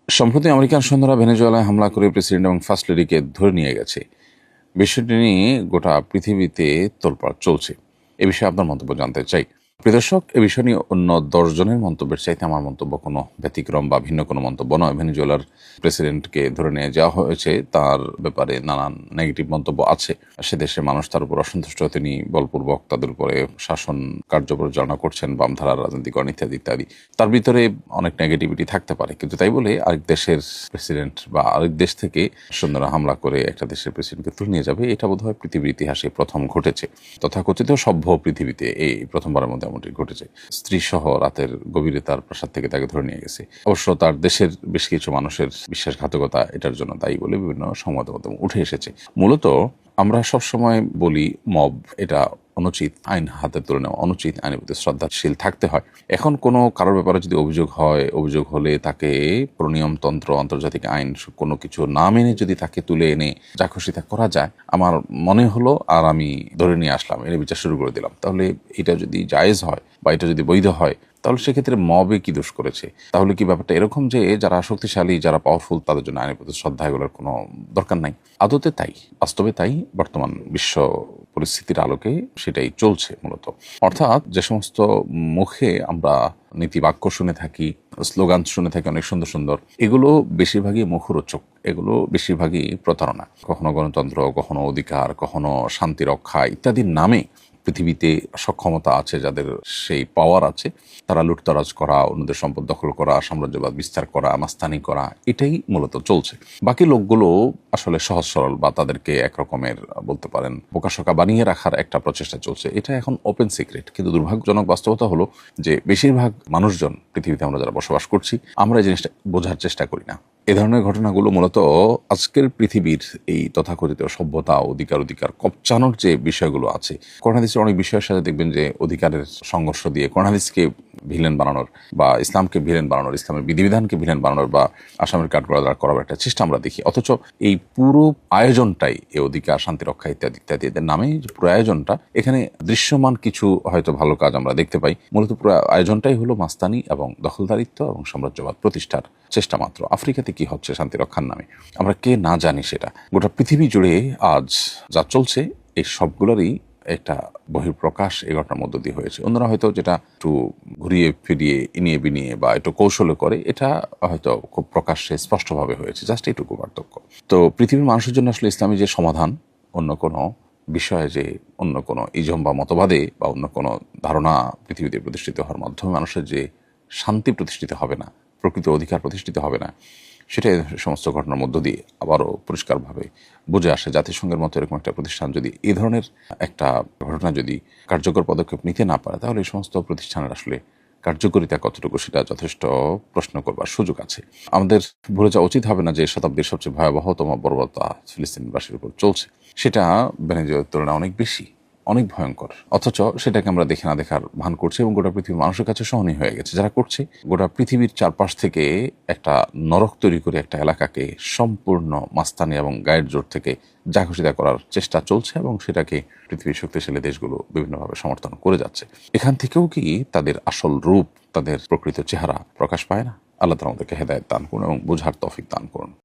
সম্প্রতি আমেরিকান সৈন্যরা ভেনেজুয়েলায় হামলা করে প্রেসিডেন্ট এবং ফার্স্ট লেডিকে ধরে নিয়ে গেছে। বিষয়টি নিয়ে গোটা পৃথিবীতে তোলপাড় চলছে। এ বিষয়ে আপনার মন্তব্য জানতে চাই। প্রিয় দর্শক, এ বিষয় নিয়ে অন্য 10 জনের মন্তব্যের চাইতে আমার মন্তব্য কোনো ব্যতিক্রম বা ভিন্ন কোনো মন্তব্য নয়। ভেনেজুয়েলার প্রেসিডেন্টকে ধরে নিয়ে যাওয়া হয়েছে, তার ব্যাপারে নানান নেগেটিভ মন্তব্য আছে। সে দেশের মানুষ তার উপর অসন্তুষ্ট, তিনি বলপূর্বক তাদের উপরে শাসন কার্য পরিচালনা করছেন, বামধারার রাজনীতিকরণ ইত্যাদি ইত্যাদি। তার ভিতরে অনেক নেগেটিভিটি থাকতে পারে, কিন্তু তাই বলে আরেক দেশের প্রেসিডেন্ট বা আরেক দেশ থেকে সৈন্যরা হামলা করে একটা দেশের প্রেসিডেন্টকে তুলে নিয়ে যাবে, এটা বোধহয় পৃথিবীর ইতিহাসে প্রথম ঘটেছে। তথাকথিত সভ্য পৃথিবীতে এই প্রথমবারের মধ্যে এমনটি ঘটেছে। স্ত্রী সহ রাতের গভীরে তার প্রাসাদ থেকে তাকে ধরে নিয়ে গেছে। অবশ্য তার দেশের বেশ কিছু মানুষের বিশ্বাসঘাতকতা এটার জন্য দায়ী বলে বিভিন্ন সংবাদ মাধ্যম উঠে এসেছে। মূলত আমরা সবসময় বলি মব এটা অনুচিত, আইন হাতে তুলে নেওয়া অনুচিত, আইনের প্রতি শ্রদ্ধাশীল থাকতে হয়। এখন কোনো কারোর ব্যাপারে যদি অভিযোগ হয়, অভিযোগ হলে তাকে প্রনিয়মতন্ত্র, আন্তর্জাতিক আইন কোনো কিছু না মেনে যদি তাকে তুলে এনে যা খুশি তা করা যায়, আমার মনে হলো আর আমি ধরে নিয়ে আসলাম, এর বিচার শুরু করে দিলাম, তাহলে এটা যদি জায়েজ হয় বা এটা যদি বৈধ হয়, তাহলে সেক্ষেত্রে মবে কি দোষ করেছে? তাহলে কি ব্যাপারটা এরকম যে যারা শক্তিশালী, যারা পাওয়ারফুল, তাদের জন্য আইনের প্রতি শ্রদ্ধা এগুলোর কোনো দরকার নাই? আদতে তাই, বাস্তবে তাই। বর্তমান বিশ্ব পরিস্থিতির আলোকে সেটাই চলছে মূলত। অর্থাৎ যে সমস্ত মুখে আমরা নীতি বাক্য শুনে থাকি, স্লোগান শুনে থাকি অনেক সুন্দর সুন্দর, এগুলো বেশিরভাগই মুখরোচক, এগুলো বেশিরভাগই প্রতারণা। কখনো গণতন্ত্র, কখনো অধিকার, কখনো শান্তি রক্ষা ইত্যাদির নামে পৃথিবীতে সক্ষমতা আছে, যাদের সেই পাওয়ার আছে, তারা লুটতরাজ করা, অন্যদের সম্পদ দখল করা, সাম্রাজ্যবাদ বিস্তার করা, মাস্তানি করা, এটাই মূলত চলছে। বাকি লোকগুলো আসলে সহজ সরল বা তাদেরকে একরকমের বলতে পারেন বোকাশোকা বানিয়ে রাখার একটা প্রচেষ্টা চলছে। এটা এখন ওপেন সিক্রেট। কিন্তু দুর্ভাগ্যজনক বাস্তবতা হলো যে বেশিরভাগ মানুষজন, পৃথিবীতে আমরা যারা বসবাস করছি, আমরা এই জিনিসটা বোঝার চেষ্টা করি না। এ ধরনের ঘটনাগুলো মূলত আজকের পৃথিবীর এই তথাকথিত সভ্যতা, অধিকার কপচানোর যে বিষয়গুলো আছে, কোরআন হাদিসের অনেক বিষয়ের সাথে দেখবেন যে অধিকারের সংঘর্ষ দিয়ে কোরআন হাদিসকে ভিলেন বানানোর বা ইসলামকে ভিলেন বানানোর, ইসলামের বিধিবিধানকে ভিলেন বানানোর বা আসামের কাঠগড়া করার একটা চেষ্টা আমরা দেখি। অথচ এই পুরো আয়োজনটাই, এই অধিকার, শান্তি রক্ষা ইত্যাদি ইত্যাদি এদের নামে পুরো আয়োজনটা, এখানে দৃশ্যমান কিছু হয়তো ভালো কাজ আমরা দেখতে পাই, মূলত পুরো আয়োজনটাই হলো মাস্তানি এবং দখলদারিত্ব এবং সাম্রাজ্যবাদ প্রতিষ্ঠার চেষ্টা মাত্র। আফ্রিকাতে কি হচ্ছে শান্তি রক্ষার নামে, আমরা কে না জানি সেটা। গোটা পৃথিবী জুড়ে আজ যা চলছে, এই সবগুলোরই একটা বহিঃপ্রকাশ এই ঘটনার মধ্য দিয়ে হয়েছে। অন্যরা হয়তো যেটা একটু ঘুরিয়ে ফিরিয়ে ইনিয়ে বিনিয়ে বা একটু কৌশলে করে, এটা হয়তো খুব প্রকাশ্যে স্পষ্টভাবে হয়েছে, জাস্ট এইটুকু পার্থক্য। তো পৃথিবীর মানুষের জন্য আসলে ইসলামী যে সমাধান, অন্য কোনো বিষয়ে যে অন্য কোনো ইজম বা মতবাদে বা অন্য কোনো ধারণা পৃথিবীতে প্রতিষ্ঠিত হওয়ার মাধ্যমে মানুষের যে শান্তি প্রতিষ্ঠিত হবে না, প্রকৃত অধিকার প্রতিষ্ঠিত হবে না, সেটা সমস্ত ঘটনার মধ্য দিয়ে আবারও পরিষ্কারভাবে বুঝে আসে। জাতিসংঘের মতো এরকম একটা প্রতিষ্ঠান যদি এই ধরনের একটা ঘটনা যদি কার্যকর পদক্ষেপ নিতে না পারে, তাহলে এই সমস্ত প্রতিষ্ঠানের আসলে কার্যকরিতা কতটুকু, সেটা যথেষ্ট প্রশ্ন করবার সুযোগ আছে। আমাদের ভুলে যাওয়া উচিত হবে না যে শতাব্দীর সবচেয়ে ভয়াবহতম বর্বরতা ফিলিস্তিনবাসীর উপর চলছে, সেটা ভেনেজুয়েলার তুলনায় অনেক বেশি, অনেক ভয়ঙ্কর। অথচ সেটাকে আমরা দেখে না দেখার ভান করছি এবং গোটা পৃথিবীর মানুষের কাছে সহনীয় হয়ে গেছে। যারা করছে, গোটা পৃথিবীর চারপাশ থেকে একটা নরক তৈরি করে একটা এলাকাকে সম্পূর্ণ মাস্তানি এবং গায়ের জোর থেকে যা খুশি তা করার চেষ্টা চলছে এবং সেটাকে পৃথিবীর শক্তিশালী দেশগুলো বিভিন্নভাবে সমর্থন করে যাচ্ছে। এখান থেকেও কি তাদের আসল রূপ, তাদের প্রকৃত চেহারা প্রকাশ পায় না? আল্লাহ তাআলা আমাদেরকে হেদায়েত দান করুন এবং বুঝার তৌফিক দান করুন।